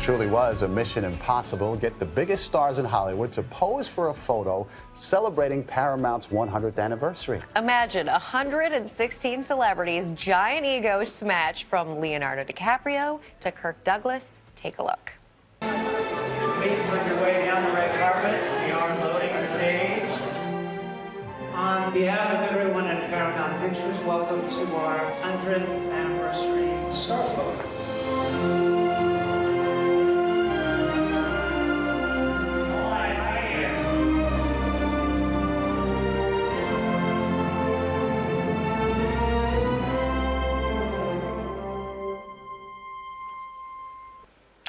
truly was a mission impossible. Get the biggest stars in Hollywood to pose for a photo celebrating Paramount's 100th anniversary. Imagine 116 celebrities' giant egos match, from Leonardo DiCaprio to Kirk Douglas. Take a look. Please work your way down the red carpet. We are loading the stage. On behalf of everyone at Paramount Pictures, welcome to our 100th anniversary star photo.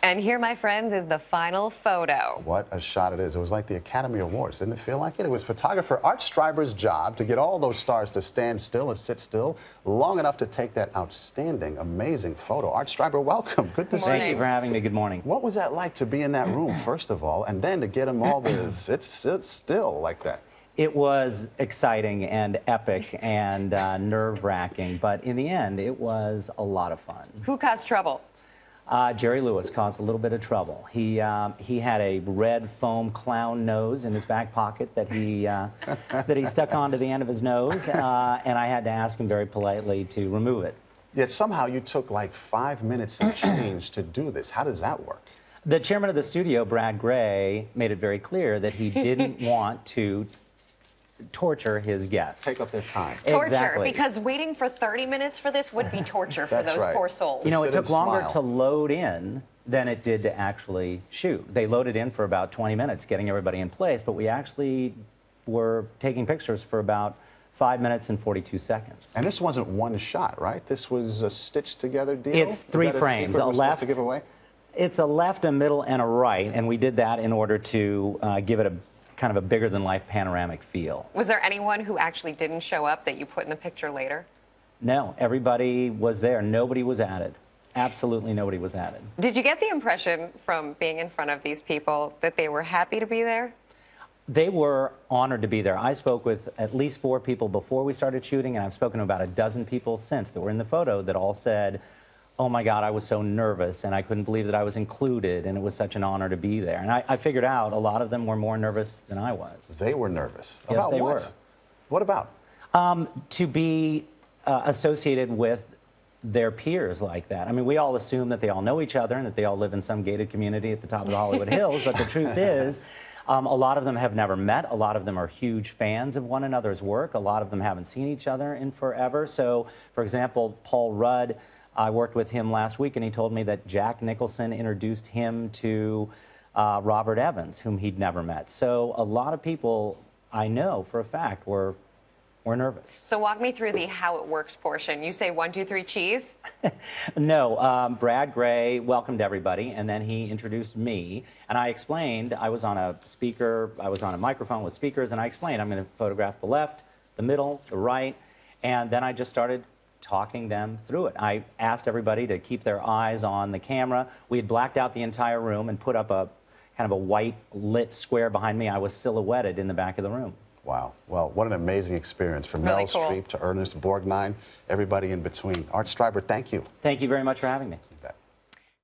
And here, my friends, is the final photo. What a shot it is. It was like the Academy Awards. Didn't it feel like it? It was photographer Art Streiber's job to get all those stars to stand still and sit still long enough to take that outstanding, amazing photo. Art Streiber, welcome. Good to see you. Thank you for having me. Good morning. What was that like to be in that room, first of all, and then to get them all to sit still like that? It was exciting and epic and nerve-wracking, but in the end, it was a lot of fun. Who caused trouble? Jerry Lewis caused a little bit of trouble. He had a red foam clown nose in his back pocket that he stuck onto the end of his nose, and I had to ask him very politely to remove it. Yet somehow you took like 5 minutes and change to do this. How does that work? The chairman of the studio, Brad Gray, made it very clear that he didn't want to torture his guests. Take up their time. Torture, Exactly. because waiting for 30 minutes for this would be torture for That's those right. poor souls. You know, it Sit and took longer smile. to load in than it did to actually shoot. They loaded in for about 20 minutes, getting everybody in place, but we actually were taking pictures for about 5 minutes and 42 seconds. And this wasn't one shot, right? This was a stitched together deal? It's three Is that frames, A a secret we're supposed left. to give away? It's a left, a middle, and a right, and we did that in order to give it a kind of a bigger-than-life panoramic feel. Was there anyone who actually didn't show up that you put in the picture later? No, everybody was there. Nobody was added. Absolutely nobody was added. Did you get the impression from being in front of these people that they were happy to be there? They were honored to be there. I spoke with at least 4 people before we started shooting, and I've spoken to about a dozen people since that were in the photo that all said, "Oh my God, I was so nervous, and I couldn't believe that I was included, and it was such an honor to be there." And I figured out a lot of them were more nervous than I was. They were nervous. Yes, About they what? were. What about? To be associated with their peers like that. I mean, we all assume that they all know each other and that they all live in some gated community at the top of the Hollywood Hills, but the truth is, a lot of them have never met. A lot of them are huge fans of one another's work. A lot of them haven't seen each other in forever. So, for example, Paul Rudd, I worked with him last week, and he told me that Jack Nicholson introduced him to Robert Evans, whom he'd never met. So a lot of people I know for a fact were nervous. So walk me through the how it works portion. You say 1, 2, 3, cheese? No, Brad Gray welcomed everybody, and then he introduced me, and I explained, I was on a microphone with speakers, and I explained I'm going to photograph the left, the middle, the right, and then I just started talking them through it. I asked everybody to keep their eyes on the camera. We had blacked out the entire room and put up a kind of a white lit square behind me. I was silhouetted in the back of the room. Wow. Well, what an amazing experience from Really Meryl cool. Streep to Ernest Borgnine, everybody in between. Art Streiber, thank you. Thank you very much for having me. You bet.